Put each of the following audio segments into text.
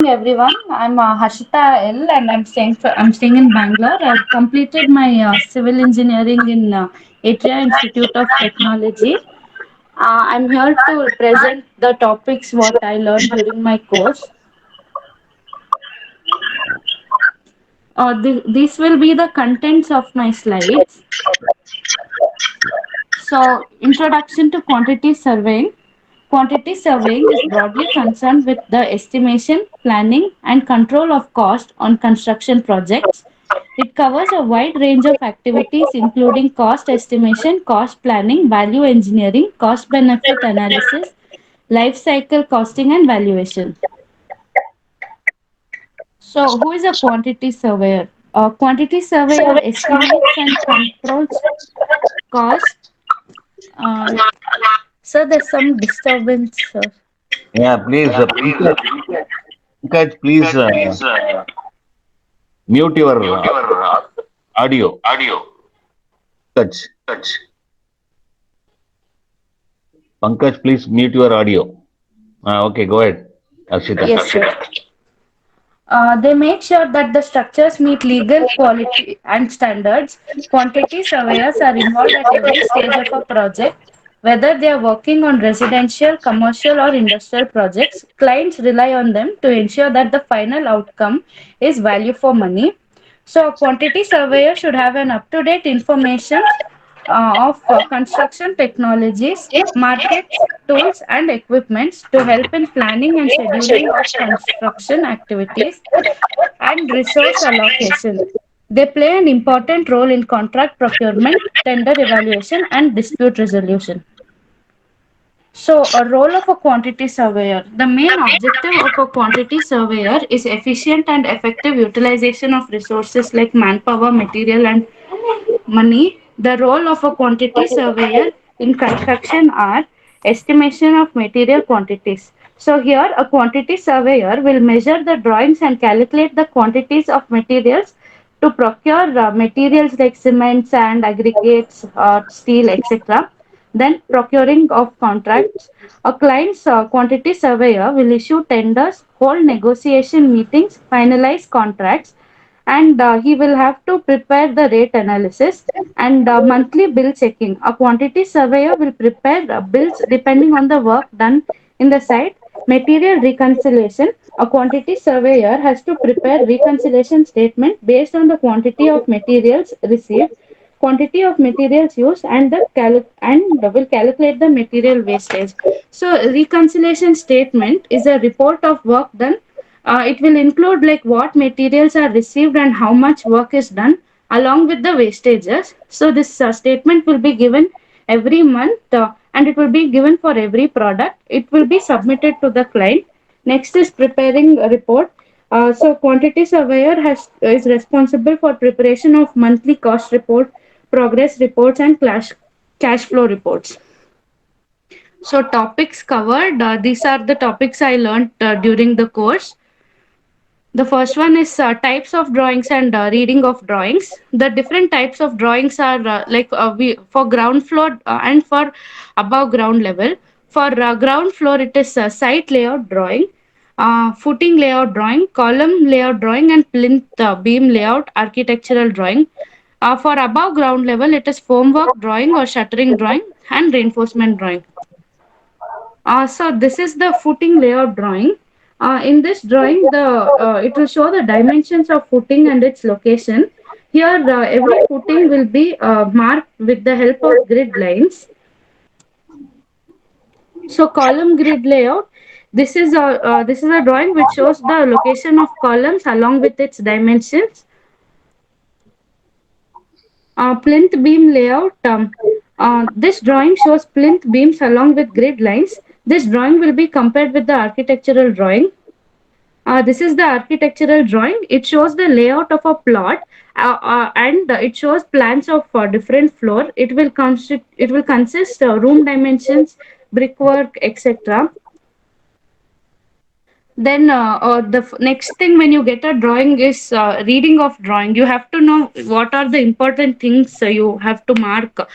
Everyone. I'm Hashita L, and I'm staying in Bangalore. I've completed my civil engineering in Atria Institute of Technology. I'm here to present the topics what I learned during my course. These will be the contents of my slides. So, introduction to quantity surveying. Quantity surveying is broadly concerned with the estimation, planning, and control of cost on construction projects. It covers a wide range of activities, including cost estimation, cost planning, value engineering, cost benefit analysis, life cycle costing, and valuation. So, who is a quantity surveyor? A quantity surveyor estimates and controls cost. Uh, so, there's some disturbance, sir. Yeah, please, Pankaj, please mute your audio. Pankaj, Pankaj, please mute your audio. Okay, go ahead, Arshita. Yes, sir. They make sure that the structures meet legal quality and standards. Quantity surveyors are involved at every stage of a project, whether they are working on residential, commercial, or industrial projects. Clients rely on them to ensure that the final outcome is value for money. So, a quantity surveyor should have an up to date information of construction technologies, markets, tools, and equipments to help in planning and scheduling of construction activities and resource allocation. They play an important role in contract procurement, tender evaluation, and dispute resolution. So, a role of a quantity surveyor. The main objective of a quantity surveyor is efficient and effective utilization of resources like manpower, material, and money. The role of a quantity surveyor in construction are estimation of material quantities. So here a quantity surveyor will measure the drawings and calculate the quantities of materials to procure materials like cement, sand, aggregates, steel, etc. Then procuring of contracts. A client's quantity surveyor will issue tenders, hold negotiation meetings, finalize contracts, and he will have to prepare the rate analysis and monthly bill checking. A quantity surveyor will prepare bills depending on the work done in the site. Material reconciliation. A quantity surveyor has to prepare reconciliation statement based on the quantity of materials received, quantity of materials used, and will calculate the material wastage. So reconciliation statement is a report of work done. It will include like what materials are received and how much work is done along with the wastages. So this statement will be given every month, and it will be given for every product. It will be submitted to the client. Next is preparing a report. So quantity surveyor is responsible for preparation of monthly cost report, progress reports, and cash flow reports. So topics covered. These are the topics I learned during the course. The first one is types of drawings and reading of drawings. The different types of drawings are we for ground floor and for above ground level. For ground floor, it is site layout drawing, footing layout drawing, column layout drawing, and plinth beam layout architectural drawing. For above ground level, it is formwork drawing or shuttering drawing and reinforcement drawing. So this is the footing layout drawing. In this drawing, the it will show the dimensions of footing and its location. Here, every footing will be marked with the help of grid lines. So, column grid layout. This is a drawing which shows the location of columns along with its dimensions. Plinth beam layout. This drawing shows plinth beams along with grid lines. This drawing will be compared with the architectural drawing. This is the architectural drawing. It shows the layout of a plot and it shows plans of different floor. It will consist room dimensions, brickwork, etc. Then next thing when you get a drawing is reading of drawing. You have to know what are the important things you have to mark.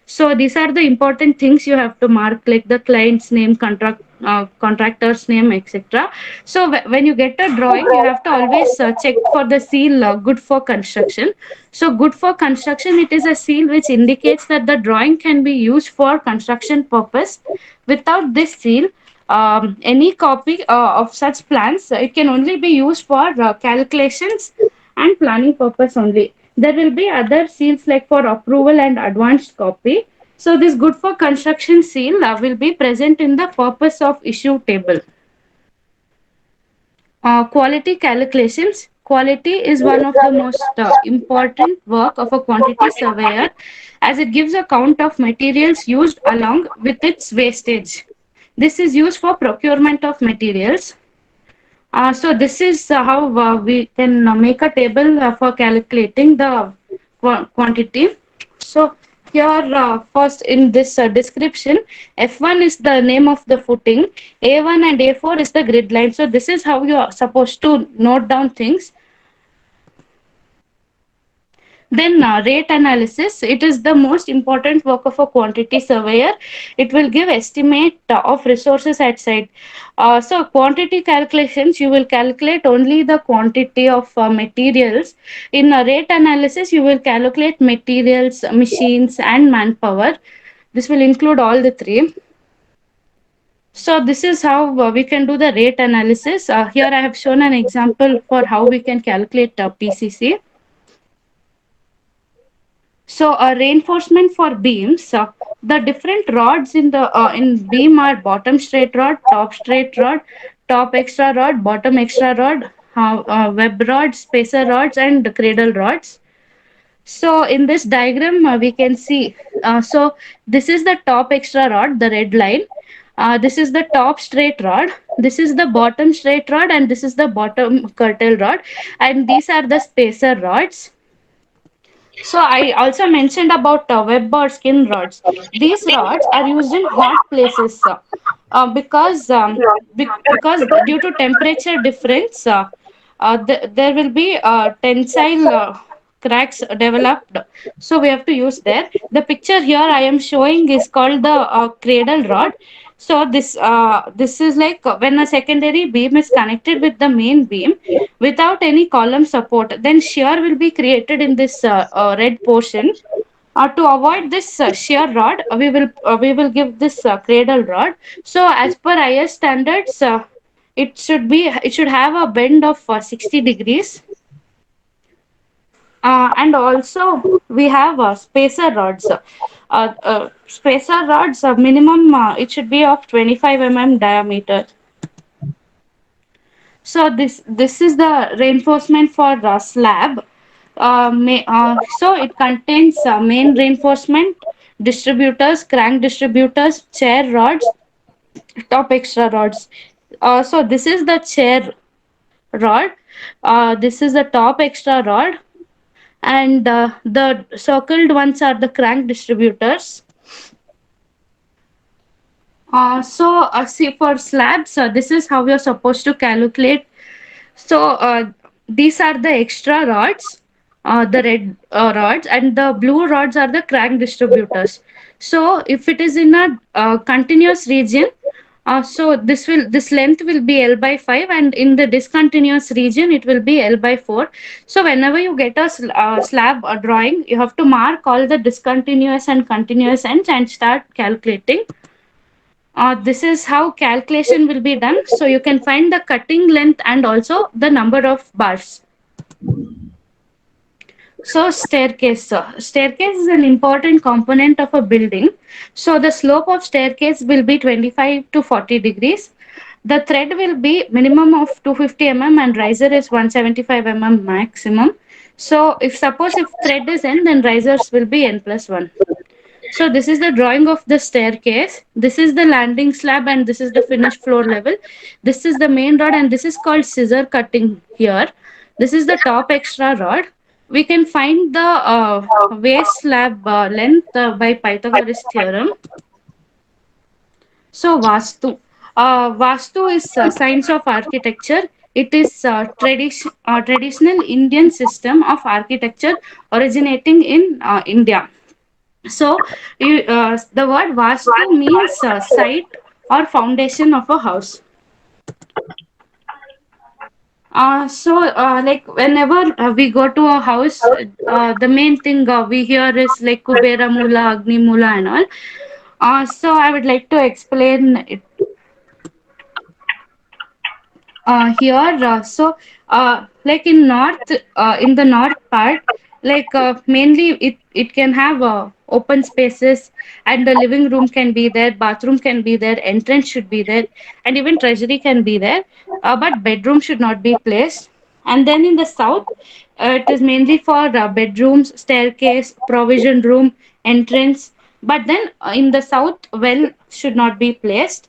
So these are the important things you have to mark, like the client's name, contractor's name, etc. So when you get a drawing, you have to always check for the seal good for construction. So good for construction, it is a seal which indicates that the drawing can be used for construction purpose. Without this seal, any copy of such plans, it can only be used for calculations and planning purpose only. There will be other seals like for approval and advanced copy. So this good for construction seal will be present in the purpose of issue table. Quality calculations. Quality is one of the most important work of a quantity surveyor, as it gives a count of materials used along with its wastage. This is used for procurement of materials. So this is how we can make a table for calculating the quantity. So here first in this description, F1 is the name of the footing, A1 and A4 is the grid line. So this is how you are supposed to note down things. Then rate analysis, it is the most important work of a quantity surveyor. It will give estimate of resources at site. So quantity calculations, you will calculate only the quantity of materials. In a rate analysis, you will calculate materials, machines and manpower. This will include all the three. So this is how we can do the rate analysis. Here I have shown an example for how we can calculate PCC. So reinforcement for beams, the different rods in beam are bottom straight rod, top extra rod, bottom extra rod, web rods, spacer rods, and cradle rods. So in this diagram, we can see. So this is the top extra rod, the red line. This is the top straight rod. This is the bottom straight rod, and this is the bottom curtail rod. And these are the spacer rods. So I also mentioned about web or skin rods. These rods are used in hot places because because due to temperature difference, there will be tensile cracks developed. So we have to use there. The picture here I am showing is called the cradle rod. So this is like when a secondary beam is connected with the main beam without any column support, then shear will be created in this red portion. To avoid this shear rod, we will give this cradle rod. So as per IS standards, it should have a bend of 60 degrees. And also we have spacer rods. Spacer rods minimum it should be of 25 diameter. So this is the reinforcement for slab. So it contains main reinforcement, distributors, crank distributors, chair rods, top extra rods. So this is the chair rod. This is the top extra rod, and the circled ones are the crank distributors. See for slabs, this is how you're supposed to calculate. So these are the extra rods, the red rods, and the blue rods are the crank distributors. So if it is in a continuous region, so this length will be L by 5, and in the discontinuous region it will be L by 4. So whenever you get a slab drawing, you have to mark all the discontinuous and continuous ends and start calculating. This is how calculation will be done. So you can find the cutting length and also the number of bars. So staircase. Staircase is an important component of a building. So the slope of staircase will be 25 to 40 degrees. The thread will be minimum of 250 mm and riser is 175 mm maximum. So if suppose if thread is n, then risers will be n plus 1. So this is the drawing of the staircase. This is the landing slab and this is the finished floor level. This is the main rod and this is called scissor cutting here. This is the top extra rod. We can find the waist slab length by Pythagoras theorem. So Vastu. Vastu is science of architecture. It is traditional Indian system of architecture originating in India. So, the word Vastu means site or foundation of a house. Like whenever we go to a house, the main thing we hear is like Kubera Mula, Agni Mula, and all. So, I would like to explain it here like in north in the north part like mainly it can have open spaces and the living room can be there, bathroom can be there, entrance should be there, and even treasury can be there, but bedroom should not be placed. And then in the south it is mainly for bedrooms, staircase, provision room, entrance, but then in the south well should not be placed.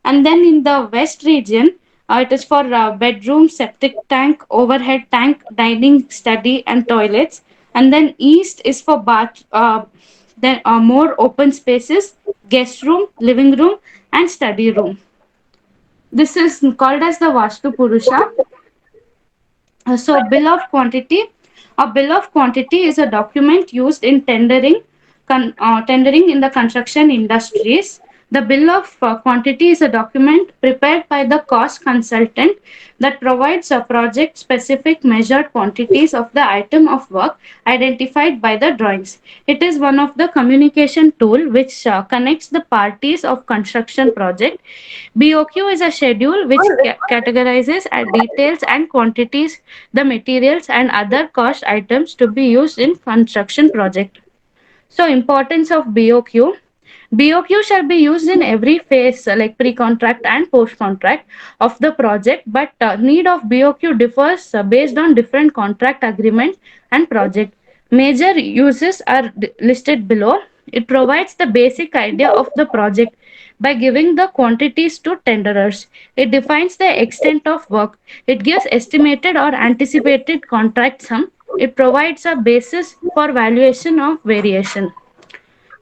And then in the west region, it is for bedroom, septic tank, overhead tank, dining, study, and toilets. And then east is for bath, then more open spaces, guest room, living room, and study room. This is called as the Vastu Purusha. So, bill of quantity. A bill of quantity is a document used in tendering in the construction industries. The bill of quantity is a document prepared by the cost consultant that provides a project specific measured quantities of the item of work identified by the drawings. It is one of the communication tool which connects the parties of construction project. BOQ is a schedule which categorizes details and quantities, the materials and other cost items to be used in construction project. So importance of BOQ. BOQ shall be used in every phase like pre-contract and post-contract of the project, but need of BOQ differs based on different contract agreement and project. Major uses are listed below. It provides the basic idea of the project by giving the quantities to tenderers. It defines the extent of work. It gives estimated or anticipated contract sum. It provides a basis for valuation of variation.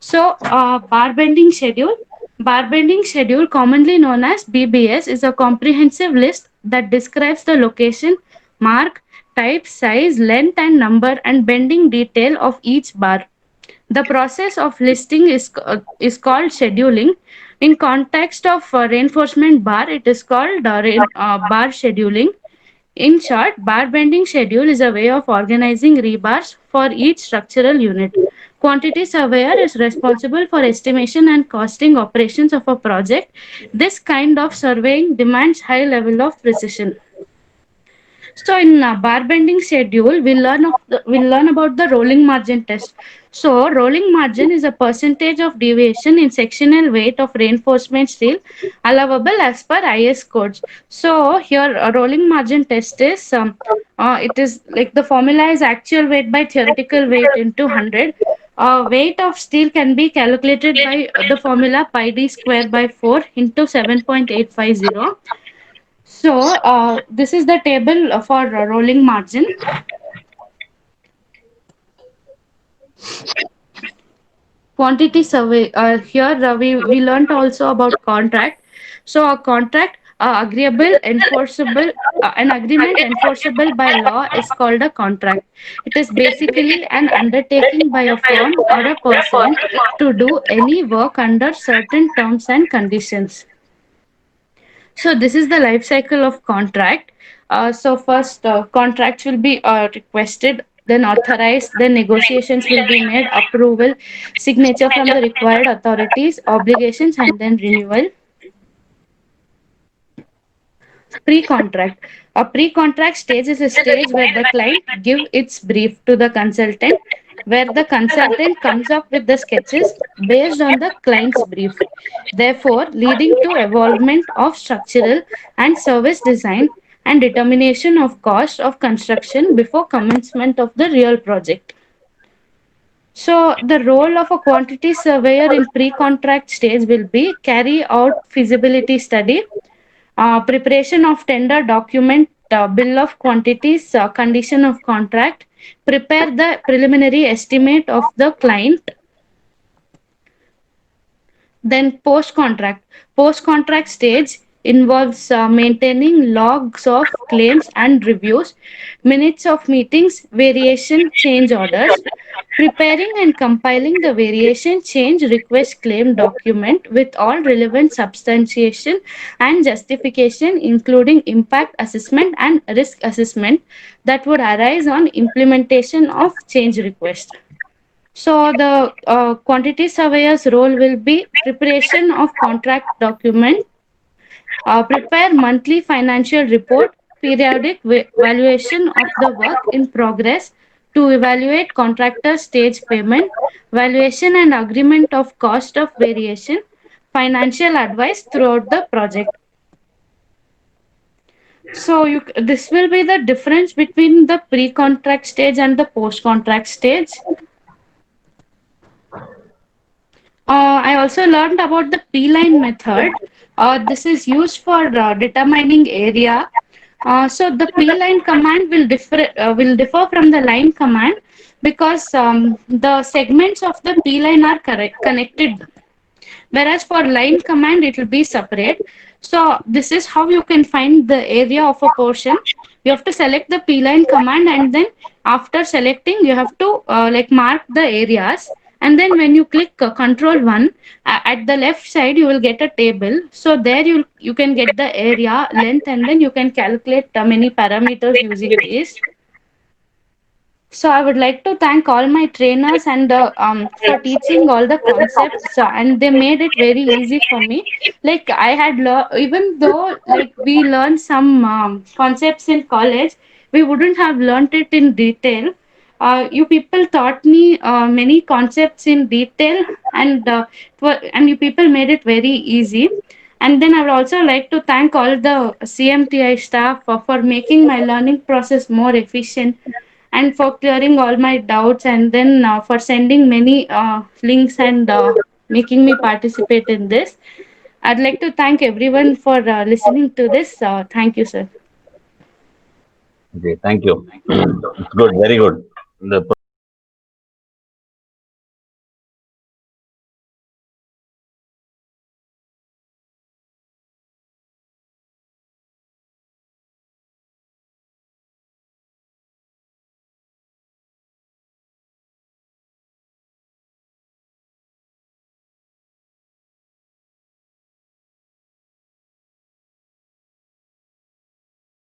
So, bar bending schedule. Bar bending schedule, commonly known as BBS, is a comprehensive list that describes the location, mark, type, size, length, and number and bending detail of each bar. The process of listing is called scheduling. In context of reinforcement bar, it is called bar scheduling. In short, bar bending schedule is a way of organizing rebars for each structural unit. Quantity surveyor is responsible for estimation and costing operations of a project. This kind of surveying demands high level of precision. So in bar bending schedule, we'll learn about the rolling margin test. So rolling margin is a percentage of deviation in sectional weight of reinforcement steel allowable as per IS codes. So here a rolling margin test is it is like the formula is actual weight by theoretical weight into 100. Weight of steel can be calculated by the formula pi d square by 4 into 7.850. So, this is the table for rolling margin. Quantity survey. Here we learned also about contract. So, a contract agreeable, enforceable, an agreement enforceable by law is called a contract. It is basically an undertaking by a firm or a person to do any work under certain terms and conditions. So this is the life cycle of contract. So first, contracts will be requested, then authorized, then negotiations will be made, approval, signature from the required authorities, obligations, and then renewal. Pre-contract. A pre-contract stage is a stage where the client give its brief to the consultant, where the consultant comes up with the sketches based on the client's brief, therefore leading to evolvement of structural and service design and determination of cost of construction before commencement of the real project. So the role of a quantity surveyor in pre-contract stage will be carry out feasibility study, preparation of tender document, bill of quantities, condition of contract, prepare the preliminary estimate of the client, then post contract. Post contract stage involves maintaining logs of claims and reviews, minutes of meetings, variation change orders, preparing and compiling the variation change request claim document with all relevant substantiation and justification, including impact assessment and risk assessment that would arise on implementation of change request. So the quantity surveyor's role will be preparation of contract document, prepare monthly financial report, periodic valuation of the work in progress to evaluate contractor stage payment, valuation and agreement of cost of variation, financial advice throughout the project. So this will be the difference between the pre-contract stage and the post-contract stage. I also learned about the P-line method. This is used for determining area. So the P-line command will differ from the line command because the segments of the P-line are connected, whereas for line command it will be separate. So this is how you can find the area of a portion. You have to select the p-line command, and then after selecting you have to like mark the areas, and then when you click control 1, at the left side you will get a table. So there you can get the area length, and then you can calculate many parameters using this. So I would like to thank all my trainers and for teaching all the concepts, and they made it very easy for me. Like I had even though like we learned some concepts in college, we wouldn't have learnt it in detail. You people taught me many concepts in detail, and and you people made it very easy. And then I would also like to thank all the CMTI staff for making my learning process more efficient and for clearing all my doubts, and then for sending many links and making me participate in this. I'd like to thank everyone for listening to this. Thank you, sir. Okay, thank you. It's good, very good. The